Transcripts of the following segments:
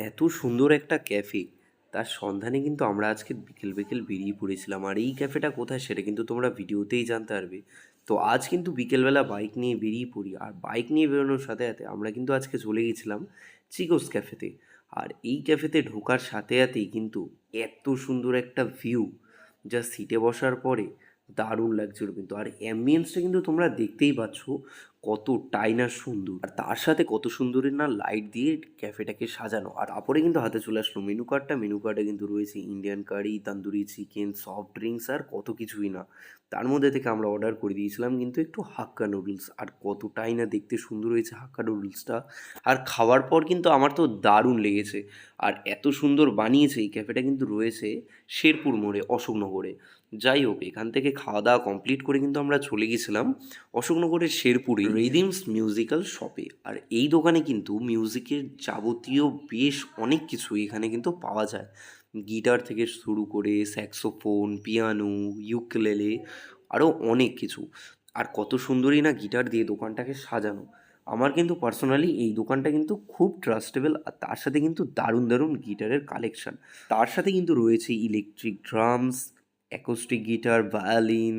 এত সুন্দর একটা ক্যাফে, তার সন্ধানে কিন্তু আমরা আজকে বিকেল বিকেল বেরিয়ে পড়েছিলাম। আর এই ক্যাফেটা কোথায় সেটা কিন্তু তোমরা ভিডিওতেই জানতে পারবে। তো আজ কিন্তু বিকেলবেলা বাইক নিয়ে বেরিয়ে পড়ি, আর বাইক নিয়ে বেরোনোর সাথে সাথে আমরা কিন্তু আজকে চলে গেছিলাম চিকোস ক্যাফেতে। আর এই ক্যাফেতে ঢোকার সাথে সাথেই কিন্তু এত সুন্দর একটা ভিউ, যা সিটে বসার পরে দারুণ লাগছিল কিন্তু। আর অ্যাম্বিয়েন্সটা কিন্তু তোমরা দেখতেই পাচ্ছ কতটাই না সুন্দর, আর তার সাথে কত সুন্দরই না লাইট দিয়ে ক্যাফেটাকে সাজানো। আর তারপরে কিন্তু হাতে চলে আসলো মেনু কার্ডটা। মেনু কার্ডে কিন্তু রয়েছে ইন্ডিয়ান কারি, তান্দুরি চিকেন, সফট ড্রিঙ্কস আর কত কিছুই না। তার মধ্যে থেকে আমরা অর্ডার করে দিয়েছিলাম কিন্তু একটু হাক্কা নুডলস, আর কতটাই না দেখতে সুন্দর হয়েছে হাক্কা নুডলসটা। আর খাওয়ার পর কিন্তু আমার তো দারুণ লেগেছে। আর এত সুন্দর বানিয়েছে এই ক্যাফেটা, কিন্তু রয়েছে শেরপুর মোড়ে, অশোকনগরে। যাই হোক, এখান থেকে খাওয়া দাওয়া কমপ্লিট করে কিন্তু আমরা চলে গেছিলাম অশোকনগরের শেরপুরে রিদিমস মিউজিক্যাল শপে। আর এই দোকানে কিন্তু মিউজিকের যাবতীয় বেশ অনেক কিছু এখানে কিন্তু পাওয়া যায়। গিটার থেকে শুরু করে স্যাক্সোফোন, পিয়ানো, ইউকেলেলে, আরও অনেক কিছু। আর কত সুন্দরই না গিটার দিয়ে দোকানটাকে সাজানো। আমার কিন্তু পার্সোনালি এই দোকানটা কিন্তু খুব ট্রাস্টেবল, আর তার সাথে কিন্তু দারুণ দারুণ গিটারের কালেকশন। তার সাথে কিন্তু রয়েছে electric drums, acoustic guitar, violin,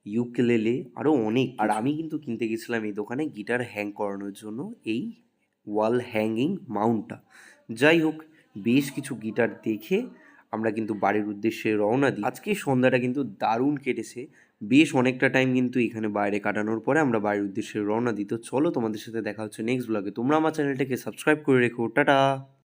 ukulele, আরও অনেক। আর আমি কিন্তু কিনতে গেছিলাম এই দোকানে গিটার হ্যাং করানোর জন্য এই ওয়াল হ্যাঙ্গিং মাউন্টটা। যাই হোক, বেশ কিছু গিটার দেখে আমরা কিন্তু বাড়ির উদ্দেশ্যে রওনা দিই। আজকে সন্ধ্যাটা কিন্তু দারুণ কেটেছে। বেশ অনেকটা টাইম কিন্তু এখানে বাইরে কাটানোর পরে আমরা বাড়ির উদ্দেশ্যে রওনা দিই। তো চলো, তোমাদের সাথে দেখা হচ্ছে নেক্সট ব্লগে। তোমরা আমার চ্যানেলটাকে সাবস্ক্রাইব করে রেখো। টাটা।